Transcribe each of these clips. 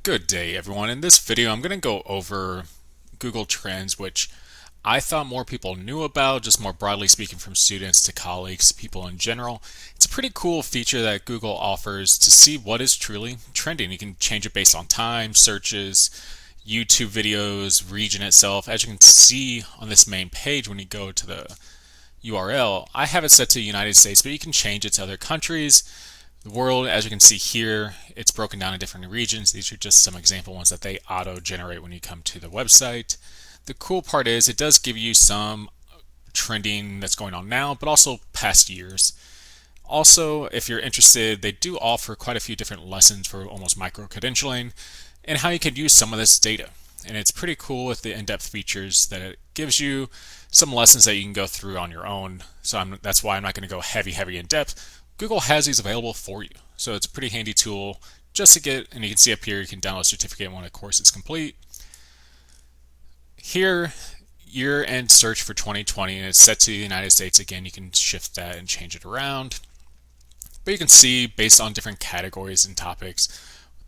Good day, everyone. In this video, I'm going to go over Google Trends, which I thought more people knew about, just more broadly speaking from students to colleagues, people in general. It's a pretty cool feature that Google offers to see what is truly trending. You can change it based on time, searches, YouTube videos, region itself. As you can see on this main page when you go to the URL, I have it set to United States, but you can change it to other countries. The world, as you can see here, it's broken down in different regions. These are just some example ones that they auto-generate when you come to the website. The cool part is it does give you some trending that's going on now, but also past years. Also, if you're interested, they do offer quite a few different lessons for almost micro-credentialing and how you could use some of this data. And it's pretty cool with the in-depth features that it gives you, some lessons that you can go through on your own. So that's why I'm not going to go heavy in depth. Google has these available for you. So it's a pretty handy tool just to get, and you can see up here, you can download a certificate when a course is complete. Here, year-end search for 2020, and it's set to the United States. Again, you can shift that and change it around. But you can see based on different categories and topics,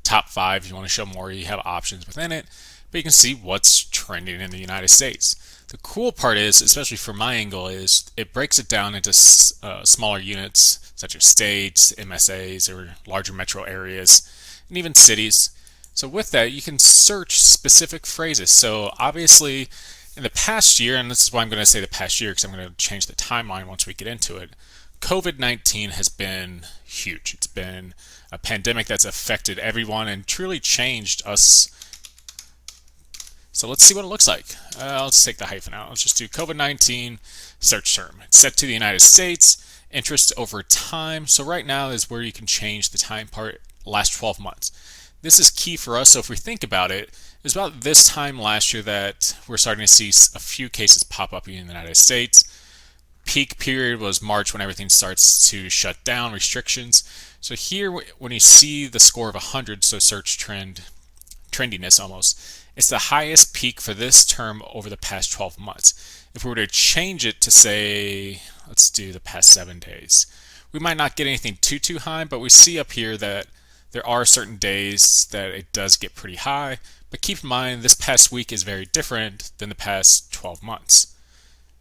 top 5, if you want to show more, you have options within it. But you can see what's trending in the United States. The cool part is, especially from my angle, is it breaks it down into smaller units such as states, MSAs, or larger metro areas, and even cities. So with that, you can search specific phrases. So obviously, in the past year, and this is why I'm going to say the past year because I'm going to change the timeline once we get into it, COVID-19 has been huge. It's been a pandemic that's affected everyone and truly changed us. So let's see what it looks like. Let's take the hyphen out. Let's just do COVID-19 search term. It's set to the United States, interest over time. So right now is where you can change the time part, last 12 months. This is key for us. So if we think about it, it was about this time last year that we're starting to see a few cases pop up in the United States. Peak period was March when everything starts to shut down, restrictions. So here, when you see the score of 100, so search trendiness almost, it's the highest peak for this term over the past 12 months. If we were to change it to say, let's do the past 7 days, we might not get anything too high, but we see up here that there are certain days that it does get pretty high. But keep in mind, this past week is very different than the past 12 months.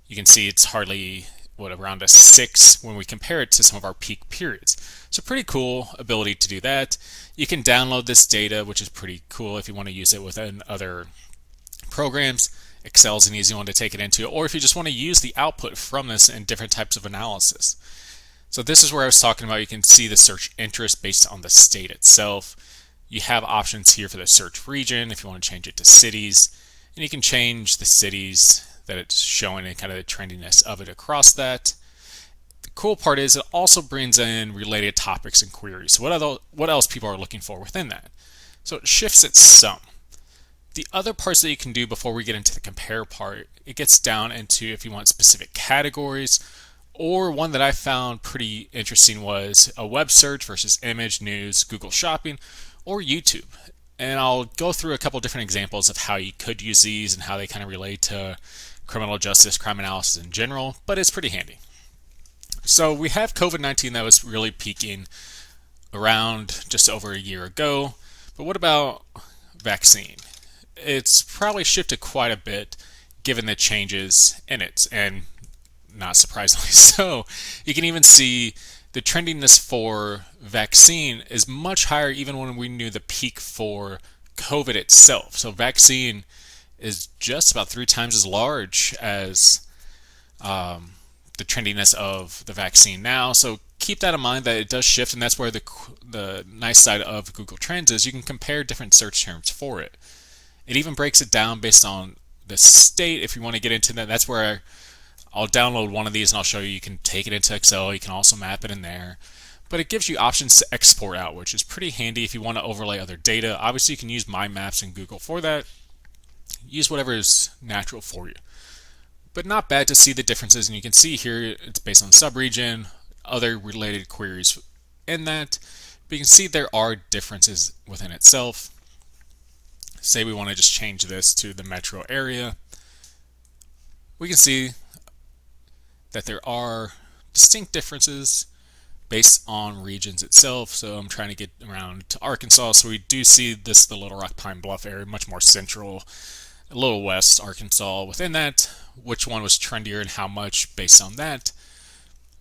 You can see it's hardly, around a 6 when we compare it to some of our peak periods. So pretty cool ability to do that. You can download this data, which is pretty cool if you want to use it within other programs. Excel is an easy one to take it into, or if you just want to use the output from this in different types of analysis. So this is where I was talking about. You can see the search interest based on the state itself. You have options here for the search region if you want to change it to cities, and you can change the cities that it's showing and kind of the trendiness of it across that. The cool part is it also brings in related topics and queries. So what else people are looking for within that. So it shifts it some. The other parts that you can do before we get into the compare part, it gets down into if you want specific categories, or one that I found pretty interesting was a web search versus image, news, Google Shopping, or YouTube. And I'll go through a couple different examples of how you could use these and how they kind of relate to criminal justice, crime analysis in general, but it's pretty handy. So we have COVID-19 that was really peaking around just over a year ago, but what about vaccine? It's probably shifted quite a bit given the changes in it, and not surprisingly so. You can even see the trendiness for vaccine is much higher even when we knew the peak for COVID itself. So vaccine is just about 3 times as large as the trendiness of the vaccine now. So keep that in mind that it does shift, and that's where the nice side of Google Trends is you can compare different search terms for it. It even breaks it down based on the state. If you want to get into that, that's where I'll download one of these and I'll show you. You can take it into Excel. You can also map it in there. But it gives you options to export out, which is pretty handy if you want to overlay other data. Obviously, you can use My Maps in Google for that. Use whatever is natural for you. But not bad to see the differences. And you can see here it's based on subregion, other related queries in that. But you can see there are differences within itself. Say we want to just change this to the metro area. We can see that there are distinct differences based on regions itself. So I'm trying to get around to Arkansas. So we do see this, the Little Rock Pine Bluff area, much more central, a little west Arkansas. Within that, which one was trendier and how much based on that.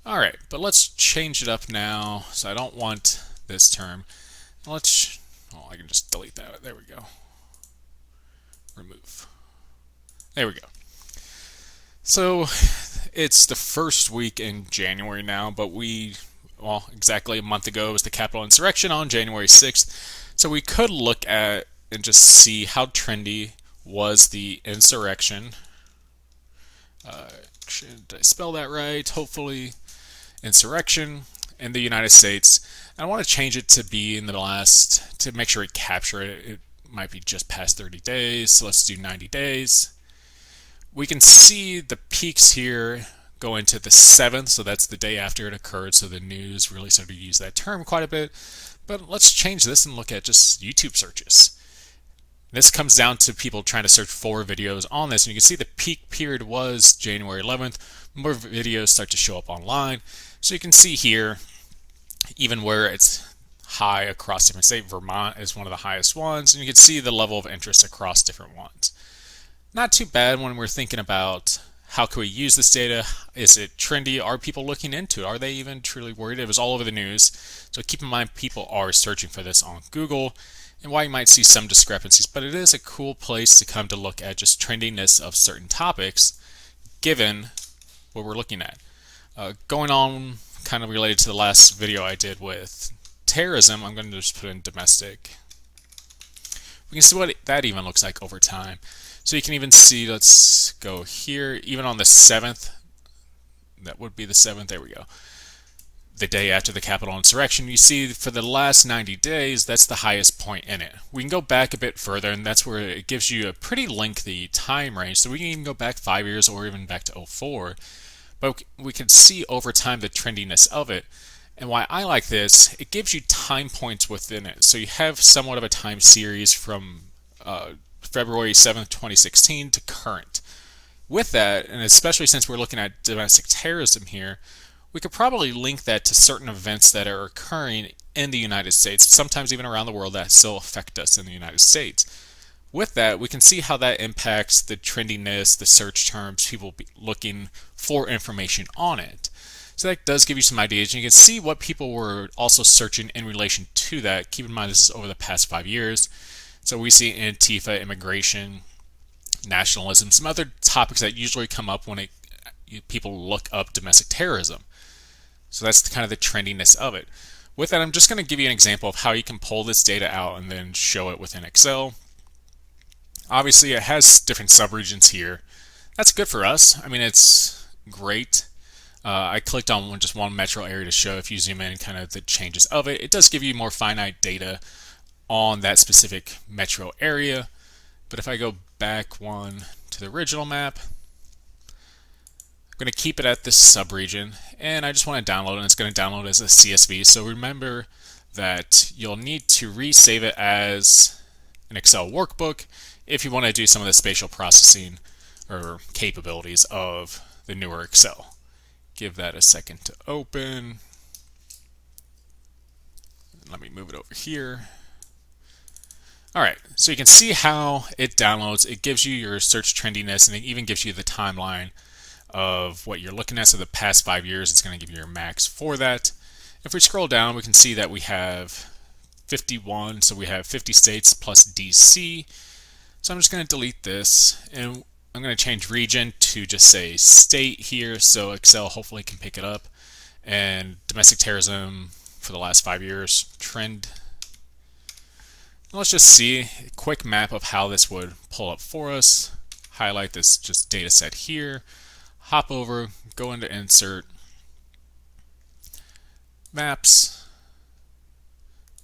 All right, but let's change it up now. So I don't want this term. Let's, oh, I can just delete that. There we go. Remove. There we go. So it's the first week in January now, but well, exactly a month ago was the Capitol insurrection on January 6th. So we could look at and just see how trendy was the insurrection. Did I spell that right? Hopefully, insurrection in the United States. I want to change it to be in the last, to make sure we capture it. It might be just past 30 days, so let's do 90 days. We can see the peaks here go into the 7th, so that's the day after it occurred, so the news really started to use that term quite a bit. But let's change this and look at just YouTube searches. This comes down to people trying to search for videos on this, and you can see the peak period was January 11th. More videos start to show up online. So you can see here, even where it's high across different states, Vermont is one of the highest ones, and you can see the level of interest across different ones. Not too bad when we're thinking about how can we use this data. Is it trendy? Are people looking into it? Are they even truly worried? It was all over the news. So keep in mind, people are searching for this on Google, and why you might see some discrepancies, but it is a cool place to come to look at just trendiness of certain topics given what we're looking at. Going on kind of related to the last video I did with terrorism, I'm going to just put in domestic. We can see what that even looks like over time. So you can even see, let's go here, even on the 7th, that would be the 7th, there we go. The day after the Capitol insurrection, you see for the last 90 days, that's the highest point in it. We can go back a bit further, and that's where it gives you a pretty lengthy time range. So we can even go back 5 years or even back to 2004. But we can see over time the trendiness of it. And why I like this, it gives you time points within it. So you have somewhat of a time series from February 7th, 2016 to current. With that, and especially since we're looking at domestic terrorism here, we could probably link that to certain events that are occurring in the United States, sometimes even around the world, that still affect us in the United States. With that, we can see how that impacts the trendiness, the search terms, people looking for information on it. So that does give you some ideas. And you can see what people were also searching in relation to that. Keep in mind, this is over the past 5 years. So we see Antifa, immigration, nationalism, some other topics that usually come up when people look up domestic terrorism. So that's kind of the trendiness of it. With that, I'm just going to give you an example of how you can pull this data out and then show it within Excel. Obviously, it has different subregions here. That's good for us. I mean, it's great. I clicked on just one metro area to show, if you zoom in, kind of the changes of it. It does give you more finite data on that specific metro area. But if I go back one to the original map, I'm going to keep it at this subregion, and I just want to download it, and it's going to download as a CSV. So remember that you'll need to resave it as an Excel workbook if you want to do some of the spatial processing or capabilities of the newer Excel. Give that a second to open. Let me move it over here. Alright, so you can see how it downloads. It gives you your search trendiness, and it even gives you the timeline of what you're looking at. So the past 5 years, it's going to give you your max for that. If we scroll down, we can see that we have 51, so we have 50 states plus DC. So I'm just going to delete this, and I'm going to change region to just say state here, so Excel hopefully can pick it up. And domestic terrorism for the last 5 years, trend. Let's just see a quick map of how this would pull up for us. Highlight this just data set here. Hop over, go into insert, maps.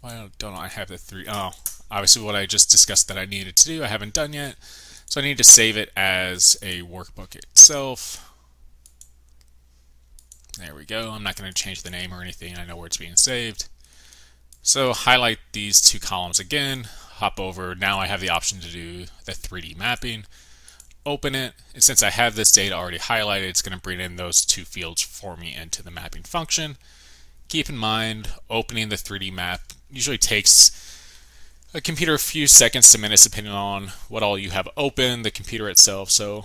Why don't I have the three? Oh, obviously what I just discussed that I needed to do, I haven't done yet. So I need to save it as a workbook itself. There we go. I'm not going to change the name or anything. I know where it's being saved. So highlight these two columns again, hop over. Now I have the option to do the 3D mapping. Open it, and since I have this data already highlighted, it's going to bring in those two fields for me into the mapping function. keep in mind opening the 3D map usually takes a computer a few seconds to minutes depending on what all you have open, the computer itself. So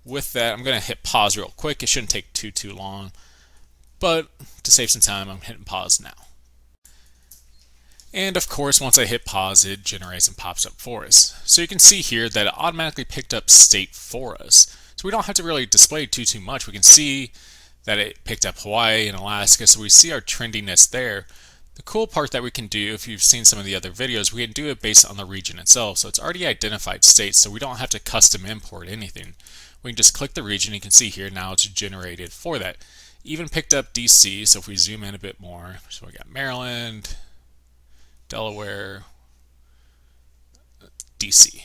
with that, I'm going to hit pause real quick. It shouldn't take too long, but to save some time, I'm hitting pause now. And of course, once I hit pause, it generates and pops up for us. So you can see here that it automatically picked up state for us. So we don't have to really display too much. We can see that it picked up Hawaii and Alaska, so we see our trendiness there. The cool part that we can do, if you've seen some of the other videos, we can do it based on the region itself. So it's already identified states, so we don't have to custom import anything. We can just click the region. You can see here now it's generated for that. Even picked up DC, so if we zoom in a bit more, so we got Maryland, Delaware, DC.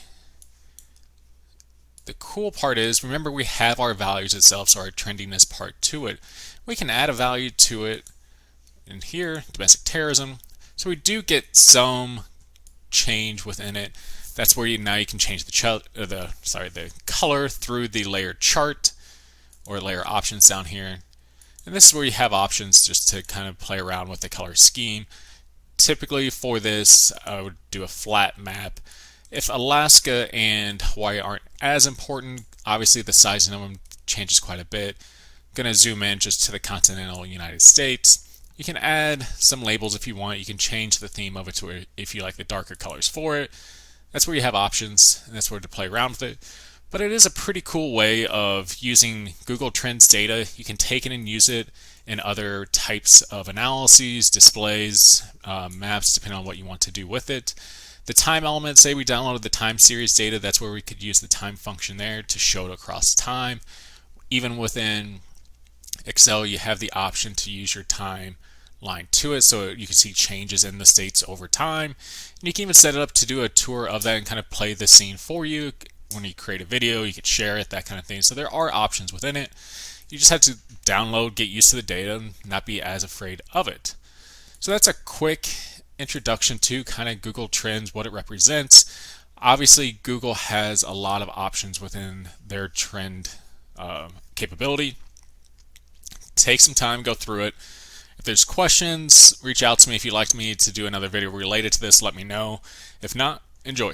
The cool part is, remember we have our values itself, so our trendiness part to it. We can add a value to it in here, domestic terrorism. So we do get some change within it. That's where now you can change the color through the layer chart or layer options down here. And this is where you have options just to kind of play around with the color scheme. Typically for this, I would do a flat map. If Alaska and Hawaii aren't as important, obviously the size of them changes quite a bit. I'm going to zoom in just to the continental United States. You can add some labels if you want. You can change the theme of it to where if you like the darker colors for it. That's where you have options, and that's where to play around with it. But it is a pretty cool way of using Google Trends data. You can take it and use it in other types of analyses, displays, maps, depending on what you want to do with it. The time element, say we downloaded the time series data, that's where we could use the time function there to show it across time. Even within Excel, you have the option to use your time line to it, so you can see changes in the states over time. And you can even set it up to do a tour of that and kind of play the scene for you. When you create a video, you could share it, that kind of thing. So there are options within it. You just have to download, get used to the data, and not be as afraid of it. So that's a quick introduction to kind of Google Trends, what it represents. Obviously, Google has a lot of options within their trend capability. Take some time, go through it. If there's questions, reach out to me. If you'd like me to do another video related to this, let me know. If not, enjoy.